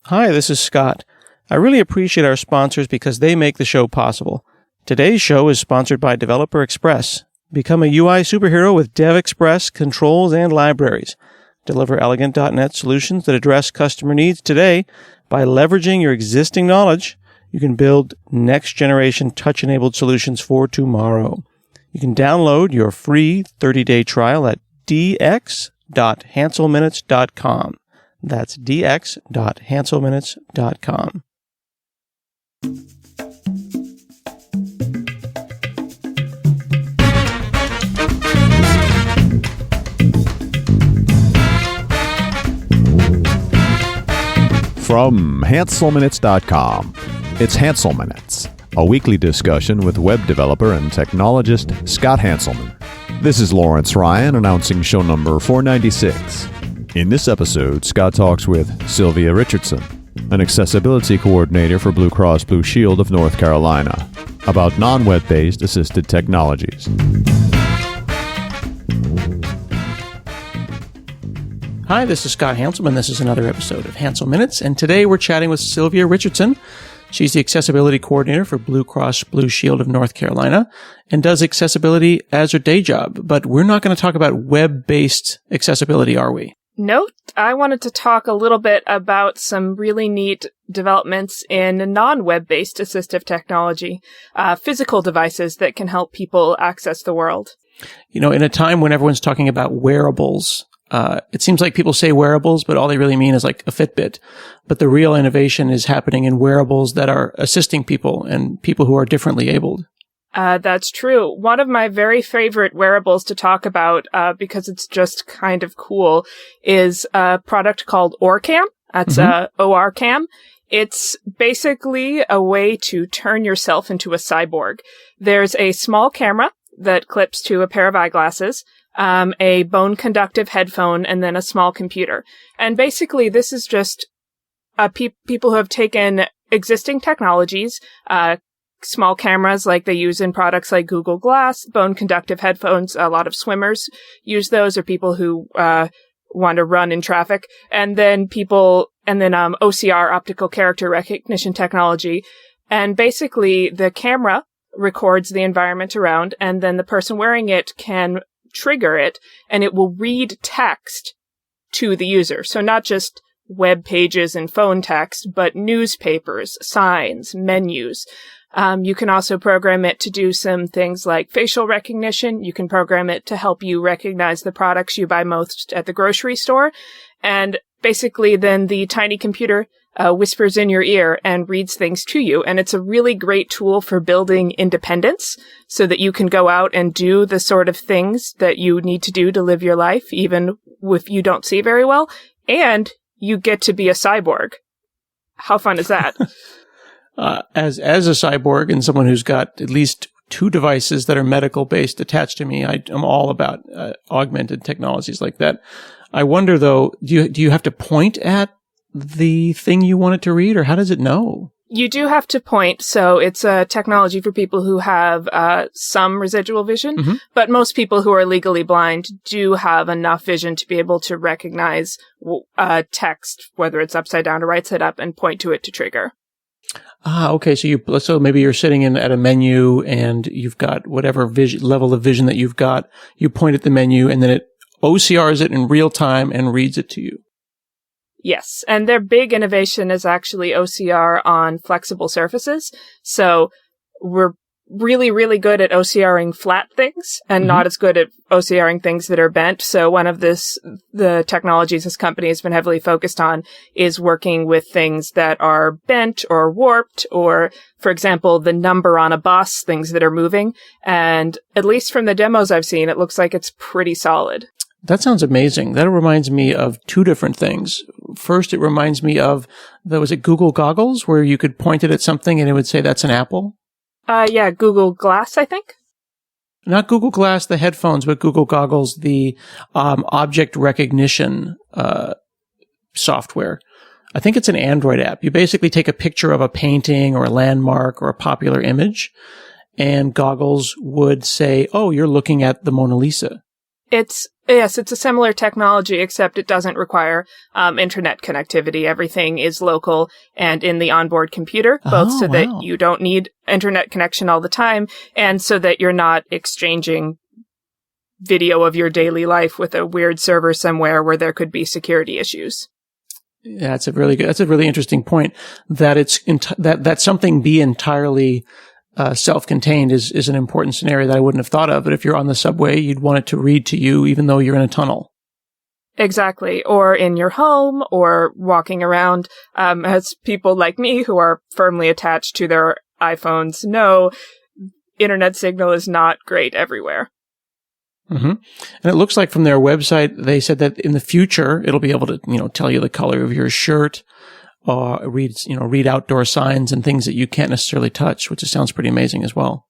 Hi, this is Scott. I really appreciate our sponsors because they make the show possible. Today's show is sponsored by Developer Express. Become a UI superhero with Dev Express controls and libraries. Deliver elegant .NET solutions that address customer needs today. By leveraging your existing knowledge, you can build next-generation touch-enabled solutions for tomorrow. You can download your free 30-day trial at dx.hanselminutes.com. That's dx.hanselminutes.com. From hanselminutes.com, it's Hansel Minutes, a weekly discussion with web developer and technologist Scott Hanselman. This is Lawrence Ryan announcing show number 496. In this episode, Scott talks with Sylvia Richardson, an accessibility coordinator for Blue Cross Blue Shield of North Carolina, about non-web-based assisted technologies. Hi, this is Scott Hanselman. This is another episode of Hansel Minutes, and today we're chatting with Sylvia Richardson. She's the accessibility coordinator for Blue Cross Blue Shield of North Carolina and does accessibility as her day job. But we're not going to talk about web-based accessibility, are we? No, I wanted to talk a little bit about some really neat developments in non-web-based assistive technology, physical devices that can help people access the world. You know, in a time when everyone's talking about wearables, it seems like people say wearables, but all they really mean is like a Fitbit. But the real innovation is happening in wearables that are assisting people and people who are differently abled. That's true. One of my very favorite wearables to talk about, because it's just kind of cool, is a product called OrCam. That's OrCam. It's basically a way to turn yourself into a cyborg. There's a small camera that clips to a pair of eyeglasses, a bone-conductive headphone, and then a small computer. And basically, this is just people who have taken existing technologies, small cameras like they use in products like Google Glass, bone-conductive headphones. A lot of swimmers use those, or people who want to run in traffic. And then OCR, optical character recognition technology. And basically, the camera records the environment around, and then the person wearing it can trigger it, and it will read text to the user. So not just web pages and phone text, but newspapers, signs, menus. You can also program it to do some things like facial recognition. You can program it to help you recognize the products you buy most at the grocery store. And basically then the tiny computer whispers in your ear and reads things to you. And it's a really great tool for building independence so that you can go out and do the sort of things that you need to do to live your life, even if you don't see very well. And you get to be a cyborg. How fun is that? As a cyborg and someone who's got at least two devices that are medical-based attached to me, I'm all about augmented technologies like that. I wonder, though, do you have to point at the thing you want it to read, or how does it know? You do have to point, so it's a technology for people who have some residual vision, but most people who are legally blind do have enough vision to be able to recognize text, whether it's upside down or right side up, and point to it to trigger. Okay. So maybe you're sitting at a menu and you've got whatever level of vision that you've got. You point at the menu and then it OCRs it in real time and reads it to you. Yes. And their big innovation is actually OCR on flexible surfaces. So we're really, really good at OCRing flat things and not as good at OCRing things that are bent. So one of the technologies this company has been heavily focused on is working with things that are bent or warped, or, for example, the number on a bus, things that are moving. And at least from the demos I've seen, it looks like it's pretty solid. That sounds amazing. That reminds me of two different things. First, it reminds me of, was it Google Goggles, where you could point it at something and it would say that's an apple? Yeah, Google Glass, I think. Not Google Glass, the headphones, but Google Goggles, the object recognition software. I think it's an Android app. You basically take a picture of a painting or a landmark or a popular image, and Goggles would say, oh, you're looking at the Mona Lisa. It's Yes, it's a similar technology, except it doesn't require internet connectivity. Everything is local and in the onboard computer, both so that you don't need internet connection all the time, and so that you're not exchanging video of your daily life with a weird server somewhere where there could be security issues. Yeah, that's a really interesting point. That that something be entirely self-contained is an important scenario that I wouldn't have thought of. But if you're on the subway, you'd want it to read to you, even though you're in a tunnel. Exactly. Or in your home, or walking around. As people like me who are firmly attached to their iPhones know, internet signal is not great everywhere. Mm-hmm. And it looks like from their website, they said that in the future, it'll be able to, tell you the color of your shirt, read outdoor signs and things that you can't necessarily touch, which sounds pretty amazing as well.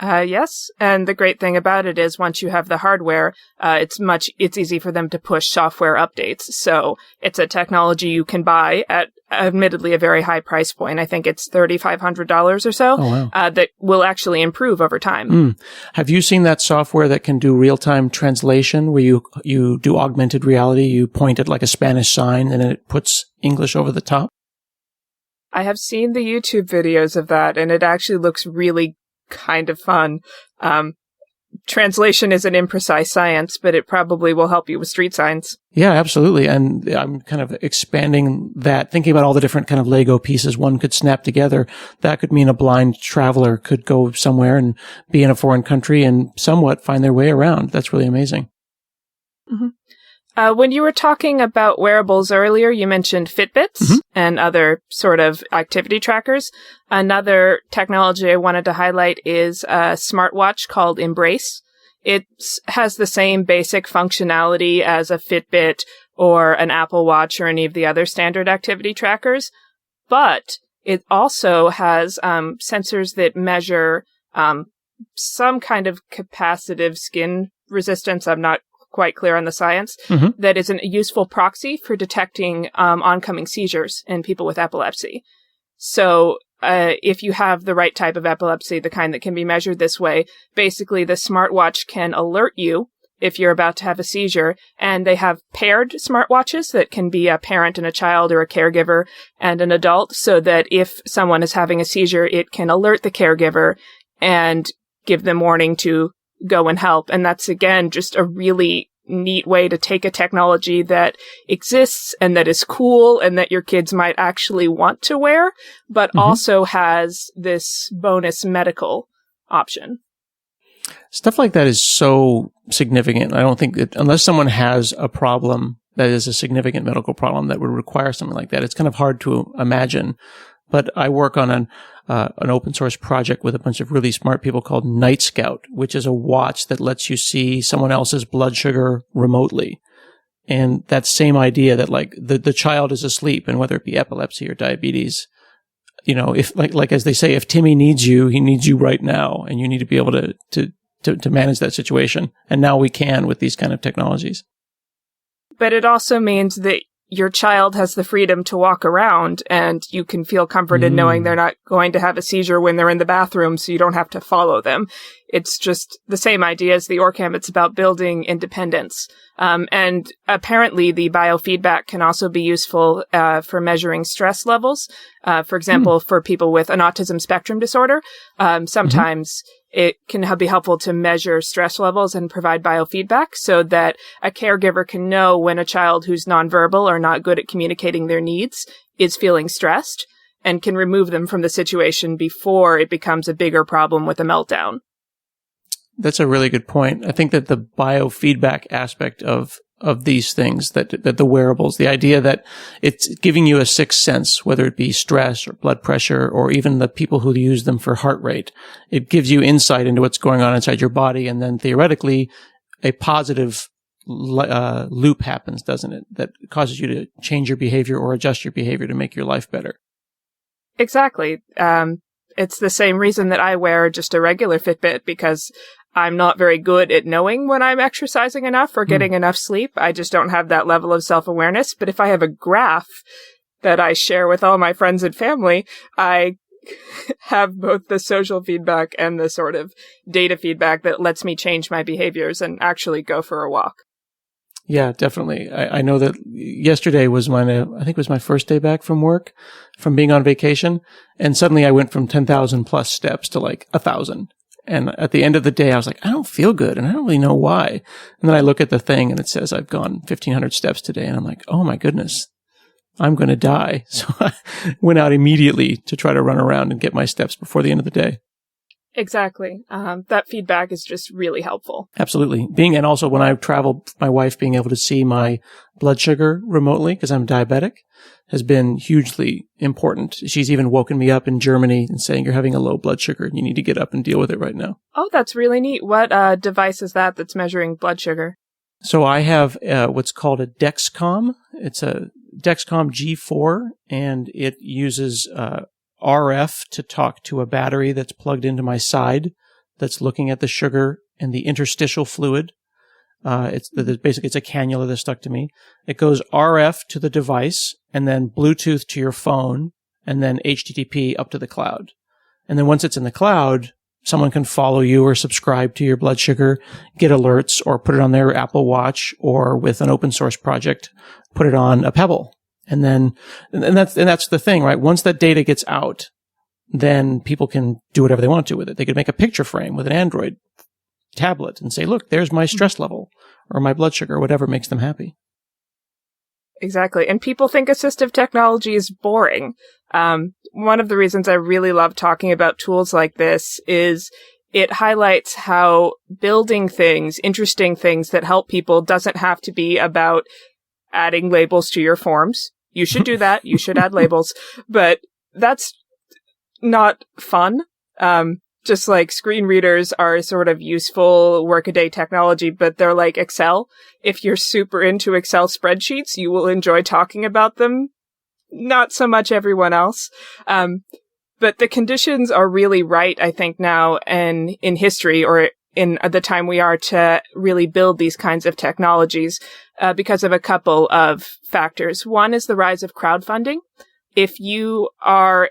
Yes. And the great thing about it is once you have the hardware, it's easy for them to push software updates. So it's a technology you can buy at admittedly a very high price point. I think it's $3,500 or so. Oh, wow. That will actually improve over time. Have you seen that software that can do real-time translation where you do augmented reality? You point at like a Spanish sign and it puts English over the top? I have seen the YouTube videos of that, and it actually looks really kind of fun. Translation is an imprecise science, but it probably will help you with street signs. Yeah, absolutely. And I'm kind of expanding that, thinking about all the different kind of Lego pieces one could snap together. That could mean a blind traveler could go somewhere and be in a foreign country and somewhat find their way around. That's really amazing. Mm-hmm. When you were talking about wearables earlier, you mentioned Fitbits and other sort of activity trackers. Another technology I wanted to highlight is a smartwatch called Embrace. It has the same basic functionality as a Fitbit or an Apple Watch or any of the other standard activity trackers, but it also has sensors that measure some kind of capacitive skin resistance. I'm not quite clear on the science, that is a useful proxy for detecting oncoming seizures in people with epilepsy. So if you have the right type of epilepsy, the kind that can be measured this way, basically the smartwatch can alert you if you're about to have a seizure. And they have paired smartwatches that can be a parent and a child, or a caregiver and an adult, so that if someone is having a seizure, it can alert the caregiver and give them warning to go and help. And that's, again, just a really neat way to take a technology that exists and that is cool and that your kids might actually want to wear, but also has this bonus medical option. Stuff like that is so significant. I don't think that unless someone has a problem that is a significant medical problem that would require something like that, it's kind of hard to imagine. But I work on an open source project with a bunch of really smart people called Night Scout, which is a watch that lets you see someone else's blood sugar remotely. And that same idea that like the child is asleep, and whether it be epilepsy or diabetes, if like as they say, if Timmy needs you, he needs you right now, and you need to be able to manage that situation. And now we can with these kind of technologies. But it also means that your child has the freedom to walk around, and you can feel comforted knowing they're not going to have a seizure when they're in the bathroom, so you don't have to follow them. It's just the same idea as the Orcam. It's about building independence. And apparently the biofeedback can also be useful for measuring stress levels. For example, for people with an autism spectrum disorder, sometimes it can be helpful to measure stress levels and provide biofeedback so that a caregiver can know when a child who's nonverbal or not good at communicating their needs is feeling stressed, and can remove them from the situation before it becomes a bigger problem with a meltdown. That's a really good point. I think that the biofeedback aspect of these things, that the wearables, the idea that it's giving you a sixth sense, whether it be stress or blood pressure, or even the people who use them for heart rate, it gives you insight into what's going on inside your body. And then theoretically, a positive loop happens, doesn't it? That causes you to change your behavior or adjust your behavior to make your life better. Exactly. It's the same reason that I wear just a regular Fitbit, because I'm not very good at knowing when I'm exercising enough or getting enough sleep. I just don't have that level of self-awareness. But if I have a graph that I share with all my friends and family, I have both the social feedback and the sort of data feedback that lets me change my behaviors and actually go for a walk. Yeah, definitely. I know that yesterday was I think it was my first day back from work, from being on vacation. And suddenly I went from 10,000 plus steps to like 1,000. And at the end of the day, I was like, I don't feel good and I don't really know why. And then I look at the thing and it says I've gone 1,500 steps today. And I'm like, oh my goodness, I'm going to die. So I went out immediately to try to run around and get my steps before the end of the day. Exactly. That feedback is just really helpful. Absolutely. And also when I travel, my wife being able to see my blood sugar remotely, because I'm diabetic, has been hugely important. She's even woken me up in Germany and saying, you're having a low blood sugar and you need to get up and deal with it right now. Oh, that's really neat. What device is that's measuring blood sugar? So I have what's called a Dexcom. It's a Dexcom G4, and it uses RF to talk to a battery that's plugged into my side that's looking at the sugar and the interstitial fluid. Basically, it's a cannula that's stuck to me. It goes RF to the device and then Bluetooth to your phone and then HTTP up to the cloud. And then once it's in the cloud, someone can follow you or subscribe to your blood sugar, get alerts, or put it on their Apple Watch, or with an open source project, put it on a Pebble. And that's the thing, right? Once that data gets out, then people can do whatever they want to with it. They could make a picture frame with an Android tablet and say, look, there's my stress level or my blood sugar, whatever makes them happy. Exactly. And people think assistive technology is boring. One of the reasons I really love talking about tools like this is it highlights how building things, interesting things that help people doesn't have to be about adding labels to your forms. You should do that. You should add labels, but that's not fun. Just like screen readers are sort of useful workaday technology, but they're like Excel. If you're super into Excel spreadsheets, you will enjoy talking about them. Not so much everyone else. But the conditions are really right, I think, now and in history, or in the time we are, to really build these kinds of technologies because of a couple of factors. One is the rise of crowdfunding. If you are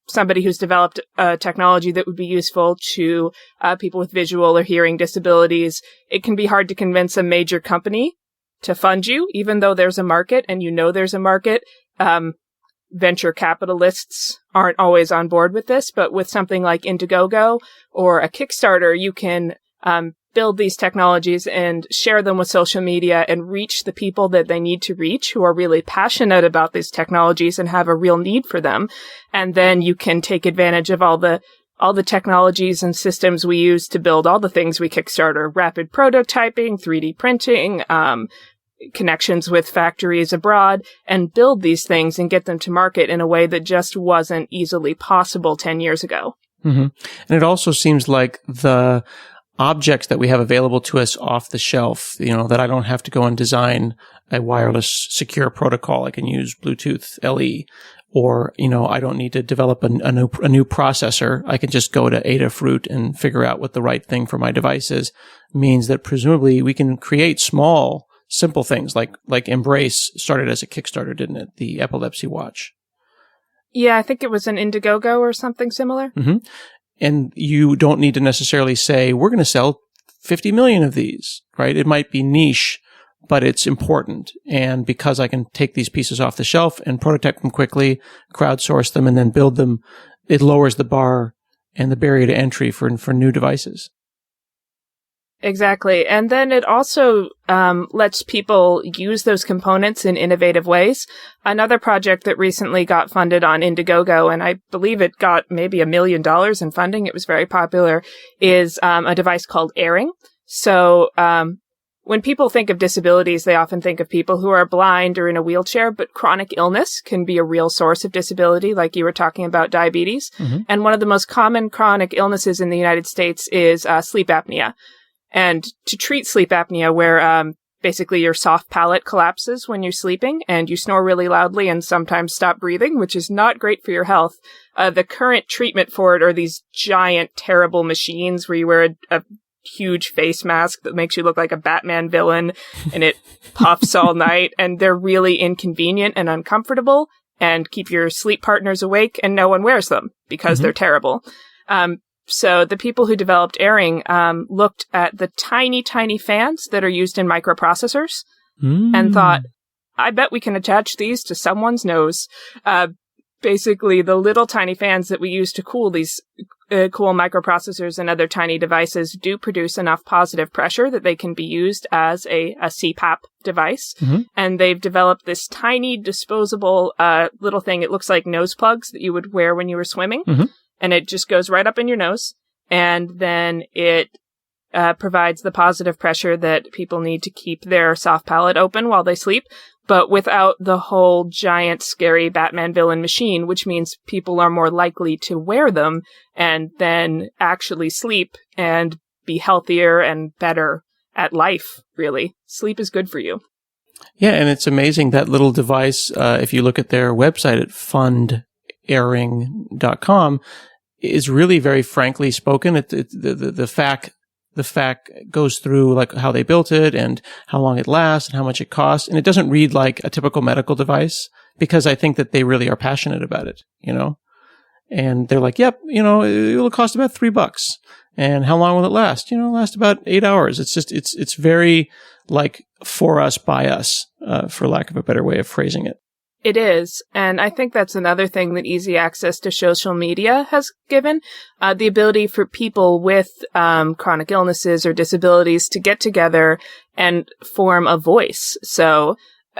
somebody who's developed a technology that would be useful to people with visual or hearing disabilities, it can be hard to convince a major company to fund you, even though there's a market and you know there's a market. Venture capitalists aren't always on board with this, but with something like Indiegogo or a Kickstarter, you can build these technologies and share them with social media and reach the people that they need to reach who are really passionate about these technologies and have a real need for them. And then you can take advantage of all the technologies and systems we use to build all the things we Kickstarter: rapid prototyping, 3D printing, connections with factories abroad, and build these things and get them to market in a way that just wasn't easily possible 10 years ago. Mm-hmm. And it also seems like the objects that we have available to us off the shelf, that I don't have to go and design a wireless secure protocol. I can use Bluetooth LE, or, I don't need to develop a new processor. I can just go to Adafruit and figure out what the right thing for my device is. Means that presumably we can create small, simple things like Embrace started as a Kickstarter, didn't it? The epilepsy watch. Yeah, I think it was an Indiegogo or something similar. Mm-hmm. And you don't need to necessarily say, we're going to sell 50 million of these, right? It might be niche, but it's important. And because I can take these pieces off the shelf and prototype them quickly, crowdsource them, and then build them, it lowers the bar and the barrier to entry for new devices. Exactly. And then it also lets people use those components in innovative ways. Another project that recently got funded on Indiegogo, and I believe it got maybe $1 million in funding, it was very popular, is a device called Airing. So when people think of disabilities, they often think of people who are blind or in a wheelchair, but chronic illness can be a real source of disability, like you were talking about diabetes. Mm-hmm. And one of the most common chronic illnesses in the United States is sleep apnea. And to treat sleep apnea, where basically your soft palate collapses when you're sleeping and you snore really loudly and sometimes stop breathing, which is not great for your health, the current treatment for it are these giant, terrible machines where you wear a huge face mask that makes you look like a Batman villain, and it puffs all night, and they're really inconvenient and uncomfortable. and keep your sleep partners awake, and no one wears them because they're terrible. So the people who developed Airing looked at the tiny, tiny fans that are used in microprocessors and thought, I bet we can attach these to someone's nose. Basically, the little tiny fans that we use to cool these cool microprocessors and other tiny devices do produce enough positive pressure that they can be used as a CPAP device. And they've developed this tiny disposable little thing. It looks like nose plugs that you would wear when you were swimming. And it just goes right up in your nose. And then it provides the positive pressure that people need to keep their soft palate open while they sleep, but without the whole giant, scary Batman villain machine, which means people are more likely to wear them and then actually sleep and be healthier and better at life, really. Sleep is good for you. Yeah, and it's amazing, that little device, if you look at their website at fundairing.com, is really very frankly spoken. The fact goes through like how they built it and how long it lasts and how much it costs. And it doesn't read like a typical medical device, because I think that they really are passionate about it, you know? And they're like, yep, you know, it'll cost about $3. And how long will it last? You know, last about 8 hours. It's just, it's very like for us, by us, for lack of a better way of phrasing it. It is. And I think that's another thing that easy access to social media has given, the ability for people with chronic illnesses or disabilities to get together and form a voice. So,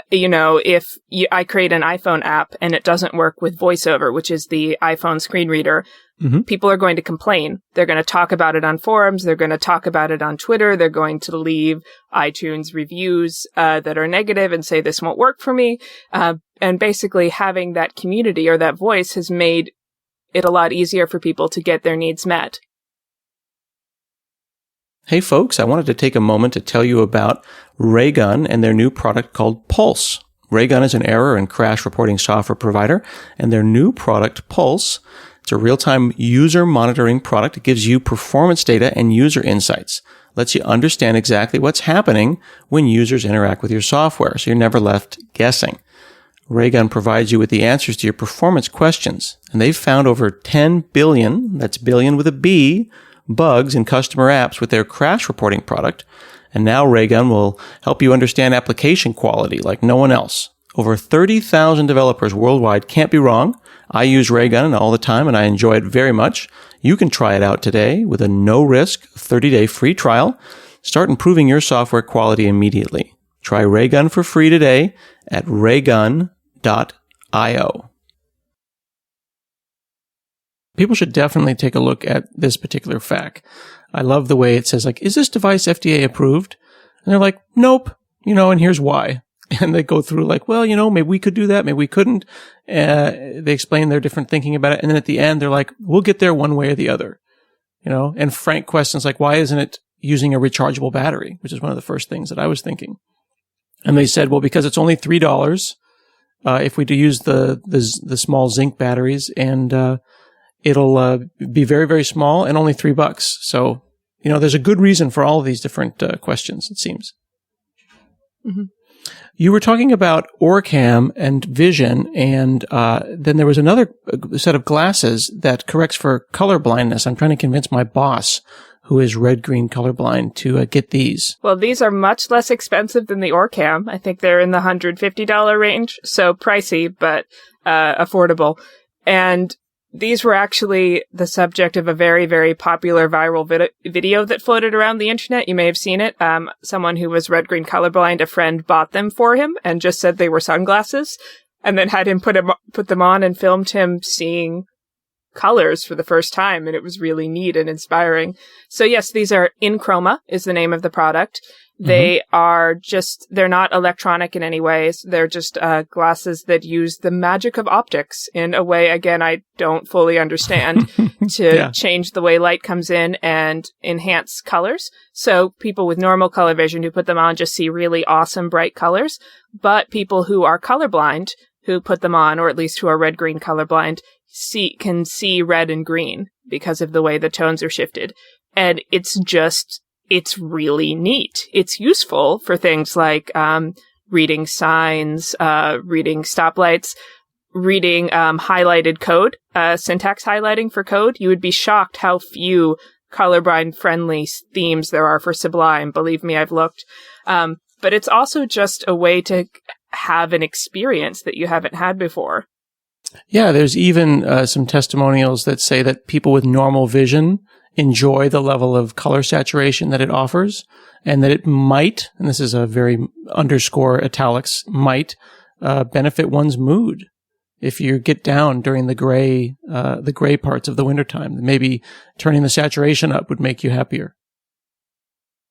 you know, if I create an iPhone app and it doesn't work with VoiceOver, which is the iPhone screen reader, people are going to complain. They're going to talk about it on forums. They're going to talk about it on Twitter. They're going to leave iTunes reviews that are negative and say, this won't work for me. And basically having that community or that voice has made it a lot easier for people to get their needs met. Hey folks, I wanted to take a moment to tell you about Raygun and their new product called Pulse. Raygun is an error and crash reporting software provider, and their new product, Pulse, it's a real-time user monitoring product. It gives you performance data and user insights. Lets you understand exactly what's happening when users interact with your software, so you're never left guessing. Raygun provides you with the answers to your performance questions, and they've found over 10 billion, that's billion with a B, bugs in customer apps with their crash reporting product. And now Raygun will help you understand application quality like no one else. Over 30,000 developers worldwide can't be wrong. I use Raygun all the time and I enjoy it very much. You can try it out today with a no-risk 30-day free trial. Start improving your software quality immediately. Try Raygun for free today at raygun.io. People should definitely take a look at this particular FAQ. I love the way it says, like, is this device FDA approved? And they're like, nope, you know, and here's why. And they go through like, well, you know, maybe we could do that, maybe we couldn't. They explain their different thinking about it. And then at the end, they're like, we'll get there one way or the other, you know, and frank questions like, why isn't it using a rechargeable battery? Which is one of the first things that I was thinking. And they said, well, because it's only $3, if we do use the small zinc batteries, and, it'll be very, very small and only $3. So, you know, there's a good reason for all of these different questions, it seems. You were talking about Orcam and vision, and then there was another set of glasses that corrects for color blindness. I'm trying to convince my boss, who is red-green colorblind, to get these. Well, these are much less expensive than the Orcam. I think they're in the $150 range, so pricey, but affordable. And these were actually the subject of a very, very popular viral video that floated around the internet. You may have seen it. Someone who was red-green colorblind, a friend bought them for him and just said they were sunglasses, and then had him put them on and filmed him seeing colors for the first time, and it was really neat and inspiring. So yes, these are In Chroma is the name of the product. They are they're not electronic in any ways. They're just glasses that use the magic of optics in a way, again, I don't fully understand, to change the way light comes in and enhance colors. So people with normal color vision who put them on just see really awesome, bright colors. But people who are colorblind, who put them on, or at least who are red-green colorblind, can see red and green because of the way the tones are shifted. And it's really neat. It's useful for things like reading signs, reading stoplights. reading highlighted code, syntax highlighting for code, you would be shocked how few colorblind-friendly themes there are for Sublime. Believe me, I've looked. But it's also just a way to have an experience that you haven't had before. Yeah, there's even some testimonials that say that people with normal vision enjoy the level of color saturation that it offers, and that it might, and this is a very underscore italics, might benefit one's mood if you get down during the gray parts of the wintertime. Maybe turning the saturation up would make you happier.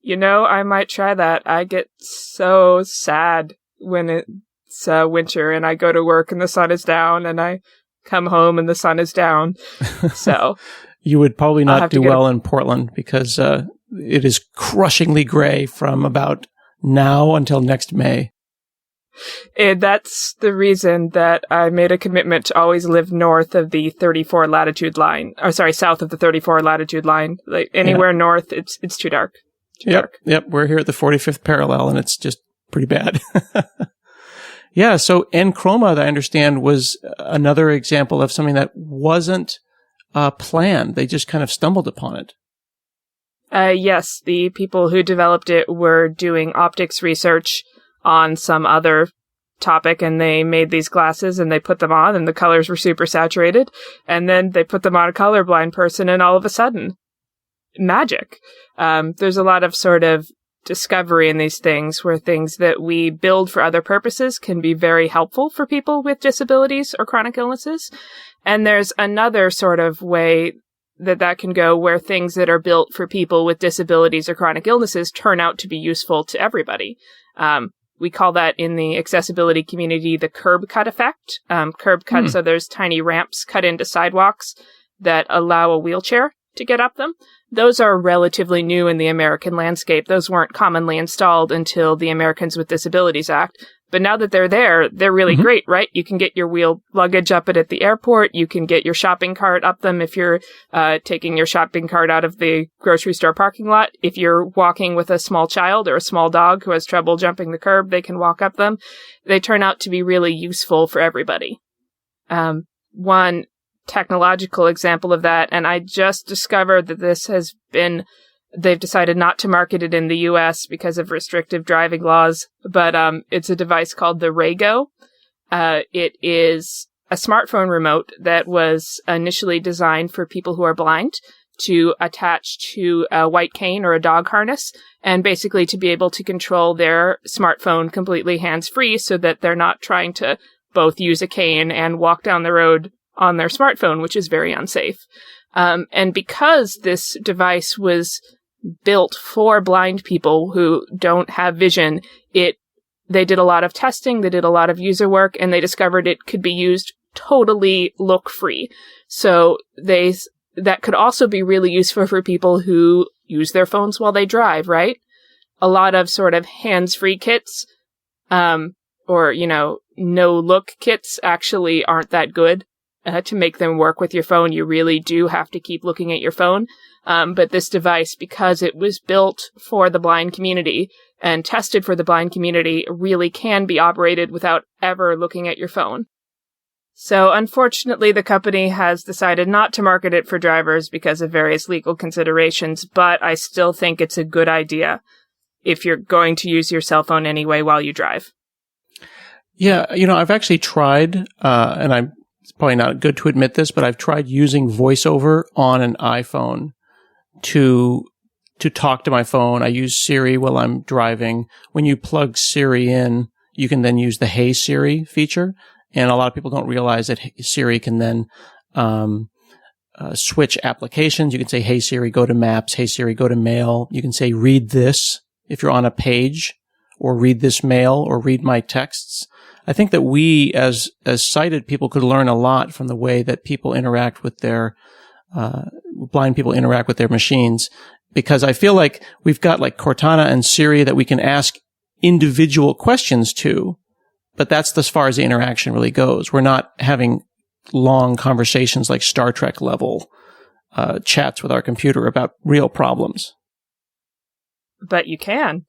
You know, I might try that. I get so sad when it's winter and I go to work and the sun is down, and I come home and the sun is down. So you would probably not do well in Portland, because it is crushingly gray from about now until next May. And that's the reason that I made a commitment to always live north of the 34 latitude line. Or sorry, south of the 34 latitude line. Like anywhere north, it's too dark. Yep. We're here at the 45th parallel, and it's just pretty bad. Yeah. So Enchroma, I understand, was another example of something that wasn't planned. They just kind of stumbled upon it. Yes. The people who developed it were doing optics research on some other topic, and they made these glasses and they put them on, and the colors were super saturated, and then they put them on a colorblind person, and all of a sudden, magic. There's a lot of sort of discovery in these things, where things that we build for other purposes can be very helpful for people with disabilities or chronic illnesses. And there's another sort of way that can go, where things that are built for people with disabilities or chronic illnesses turn out to be useful to everybody. We call that in the accessibility community the curb cut effect. Curb cut, so there's tiny ramps cut into sidewalks that allow a wheelchair to get up them. Those are relatively new in the American landscape. Those weren't commonly installed until the Americans with Disabilities Act. But now that they're there, they're really great, right? You can get your wheeled luggage up it at the airport. You can get your shopping cart up them if you're taking your shopping cart out of the grocery store parking lot. If you're walking with a small child or a small dog who has trouble jumping the curb, they can walk up them. They turn out to be really useful for everybody. One technological example of that, and I just discovered that this has been, they've decided not to market it in the US because of restrictive driving laws, but it's a device called the Raygo. It is a smartphone remote that was initially designed for people who are blind to attach to a white cane or a dog harness, and basically to be able to control their smartphone completely hands-free, so that they're not trying to both use a cane and walk down the road on their smartphone, which is very unsafe. And because this device was built for blind people who don't have vision, they did a lot of testing, they did a lot of user work, and they discovered it could be used totally look-free. So that could also be really useful for people who use their phones while they drive, right? A lot of sort of hands-free kits, or, no-look kits actually aren't that good. To make them work with your phone, you really do have to keep looking at your phone. But this device, because it was built for the blind community and tested for the blind community, really can be operated without ever looking at your phone. So unfortunately, the company has decided not to market it for drivers because of various legal considerations, but I still think it's a good idea if you're going to use your cell phone anyway while you drive. Yeah, I've actually tried, and it's probably not good to admit this, but I've tried using VoiceOver on an iPhone to talk to my phone. I use Siri while I'm driving. When you plug Siri in, you can then use the Hey Siri feature. And a lot of people don't realize that Siri can then switch applications. You can say, Hey Siri, go to Maps. Hey Siri, go to Mail. You can say, read this if you're on a page, or read this mail, or read my texts. I think that we, as sighted people, could learn a lot from the way that people interact with their blind people interact with their machines, because I feel like we've got like Cortana and Siri that we can ask individual questions to, but that's as far as the interaction really goes. We're not having long conversations like Star Trek level chats with our computer about real problems. But you can.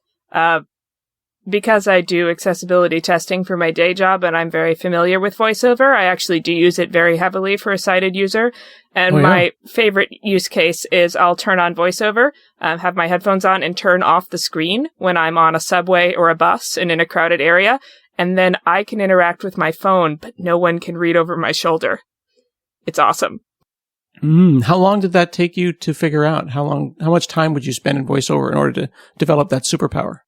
because I do accessibility testing for my day job and I'm very familiar with VoiceOver, I actually do use it very heavily for a sighted user. And my favorite use case is I'll turn on VoiceOver, have my headphones on, and turn off the screen when I'm on a subway or a bus and in a crowded area. And then I can interact with my phone, but no one can read over my shoulder. It's awesome. How long did that take you to figure out? How much time would you spend in VoiceOver in order to develop that superpower?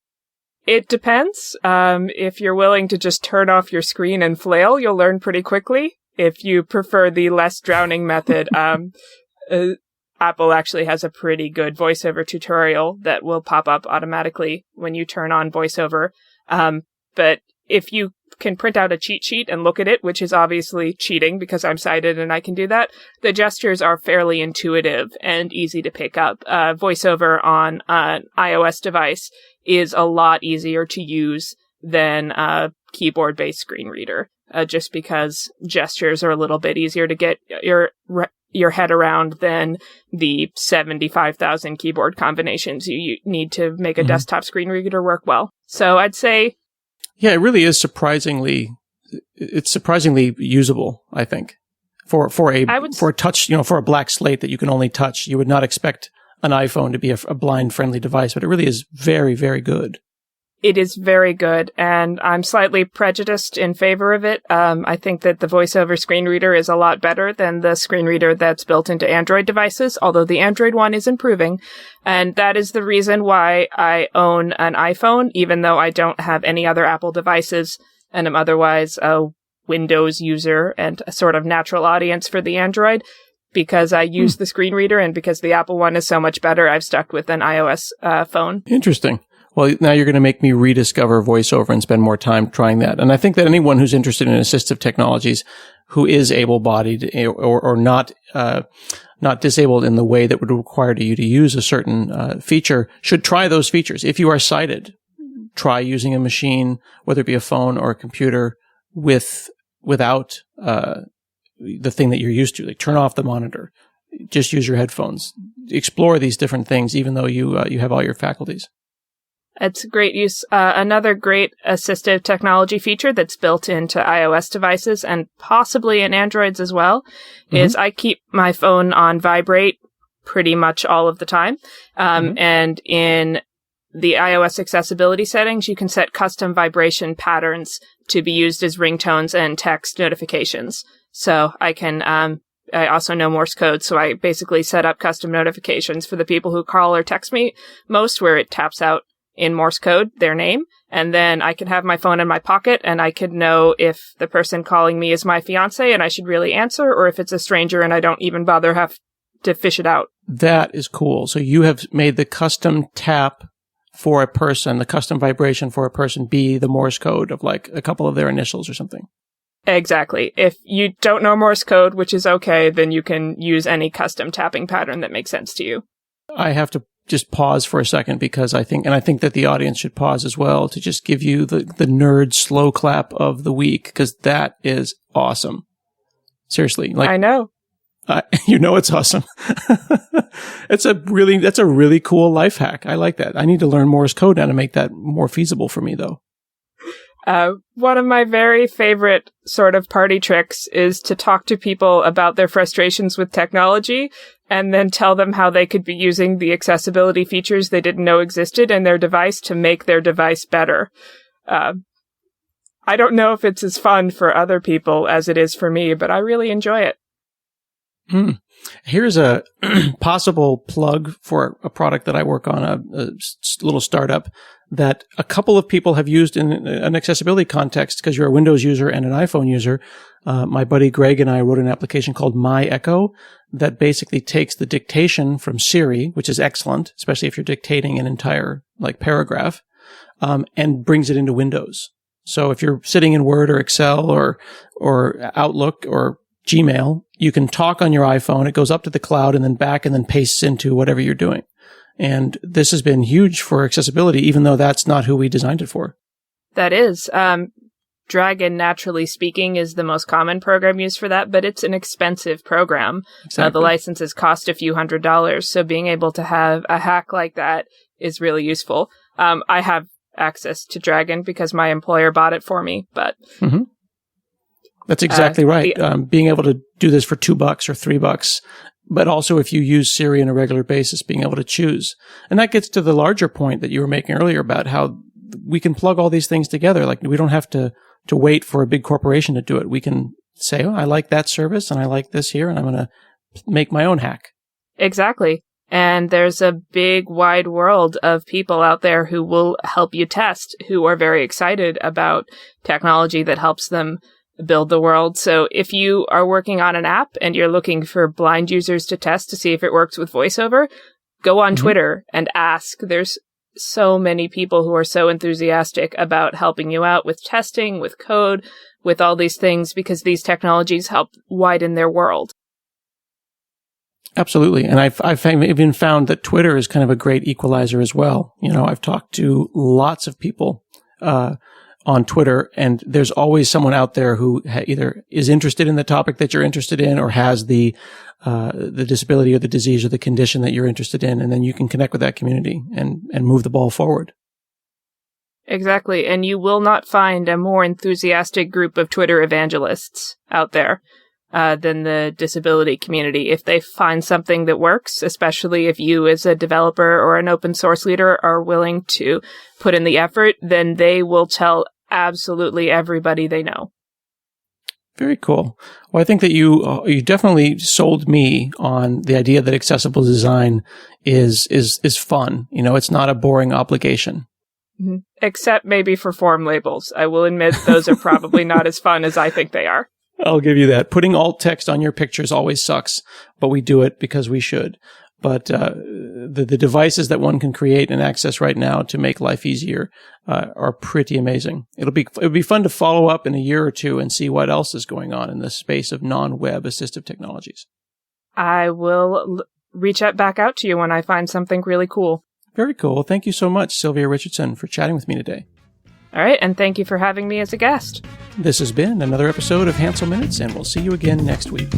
It depends. If you're willing to just turn off your screen and flail, you'll learn pretty quickly. If you prefer the less drowning method, Apple actually has a pretty good VoiceOver tutorial that will pop up automatically when you turn on VoiceOver. But if you can print out a cheat sheet and look at it, which is obviously cheating because I'm sighted and I can do that, the gestures are fairly intuitive and easy to pick up. VoiceOver on an iOS device is a lot easier to use than a keyboard-based screen reader, just because gestures are a little bit easier to get your head around than the 75,000 keyboard combinations you need to make a desktop screen reader work well. So I'd say... Yeah, it really is surprisingly usable, I think. For a touch, for a black slate that you can only touch. You would not expect an iPhone to be a blind-friendly device, but it really is very, very good. It is very good, and I'm slightly prejudiced in favor of it. I think that the VoiceOver screen reader is a lot better than the screen reader that's built into Android devices, although the Android one is improving. And that is the reason why I own an iPhone, even though I don't have any other Apple devices, and I'm otherwise a Windows user and a sort of natural audience for the Android. Because I use the screen reader and because the Apple one is so much better, I've stuck with an iOS phone. Interesting. Well, now you're going to make me rediscover VoiceOver and spend more time trying that. And I think that anyone who's interested in assistive technologies who is able-bodied or not disabled in the way that would require you to use a certain feature should try those features. If you are sighted, try using a machine, whether it be a phone or a computer, without the thing that you're used to. Like turn off the monitor. Just use your headphones. Explore these different things, even though you have all your faculties. It's great use. Another great assistive technology feature that's built into iOS devices and possibly in Androids as well is I keep my phone on vibrate pretty much all of the time. And in the iOS accessibility settings, you can set custom vibration patterns to be used as ringtones and text notifications. So I can, I also know Morse code, so I basically set up custom notifications for the people who call or text me most, where it taps out in Morse code their name, and then I can have my phone in my pocket and I could know if the person calling me is my fiance and I should really answer, or if it's a stranger and I don't even bother have to fish it out. That is cool. So you have made the custom tap for a person, the custom vibration for a person be the Morse code of like a couple of their initials or something. Exactly. If you don't know Morse code, which is okay, then you can use any custom tapping pattern that makes sense to you. I have to just pause for a second because I think that the audience should pause as well to just give you the nerd slow clap of the week, because that is awesome. Seriously. Like, I know. It's awesome. That's a really cool life hack. I like that. I need to learn Morse code now to make that more feasible for me, though. One of my very favorite sort of party tricks is to talk to people about their frustrations with technology and then tell them how they could be using the accessibility features they didn't know existed in their device to make their device better. I don't know if it's as fun for other people as it is for me, but I really enjoy it. Here's a possible plug for a product that I work on, a little startup that a couple of people have used in an accessibility context because you're a Windows user and an iPhone user. My buddy Greg and I wrote an application called My Echo that basically takes the dictation from Siri, which is excellent, especially if you're dictating an entire paragraph, and brings it into Windows. So if you're sitting in Word or Excel or Outlook or Gmail, you can talk on your iPhone. It goes up to the cloud and then back and then pastes into whatever you're doing. And this has been huge for accessibility, even though that's not who we designed it for. That is. Dragon, naturally speaking, is the most common program used for that, but it's an expensive program. Exactly. The licenses cost a few $100s, so being able to have a hack like that is really useful. I have access to Dragon because my employer bought it for me. But that's exactly right. Being able to do this for $2 or $3, but also if you use Siri on a regular basis, being able to choose. And that gets to the larger point that you were making earlier about how we can plug all these things together. Like we don't have to wait for a big corporation to do it. We can say, oh, I like that service and I like this here, and I'm going to make my own hack. Exactly. And there's a big, wide world of people out there who will help you test, who are very excited about technology that helps them build the world. So if you are working on an app and you're looking for blind users to test to see if it works with VoiceOver, go on Twitter and ask. There's so many people who are so enthusiastic about helping you out with testing, with code, with all these things, because these technologies help widen their world. Absolutely. And I've even found that Twitter is kind of a great equalizer as well. You know, I've talked to lots of people on Twitter, and there's always someone out there who either is interested in the topic that you're interested in or has the disability or the disease or the condition that you're interested in. And then you can connect with that community and move the ball forward. Exactly. And you will not find a more enthusiastic group of Twitter evangelists out there than the disability community. If they find something that works, especially if you as a developer or an open source leader are willing to put in the effort, then they will tell absolutely everybody they know. Very cool. Well, I think that you definitely sold me on the idea that accessible design is fun. You know, it's not a boring obligation. Mm-hmm. Except maybe for form labels. I will admit those are probably not as fun as I think they are. I'll give you that. Putting alt text on your pictures always sucks, but we do it because we should. But the devices that one can create and access right now to make life easier are pretty amazing. It'll be fun to follow up in a year or two and see what else is going on in the space of non-web assistive technologies. I will reach back out to you when I find something really cool. Very cool. Well, thank you so much, Sylvia Richardson, for chatting with me today. All right, and thank you for having me as a guest. This has been another episode of Hansel Minutes, and we'll see you again next week.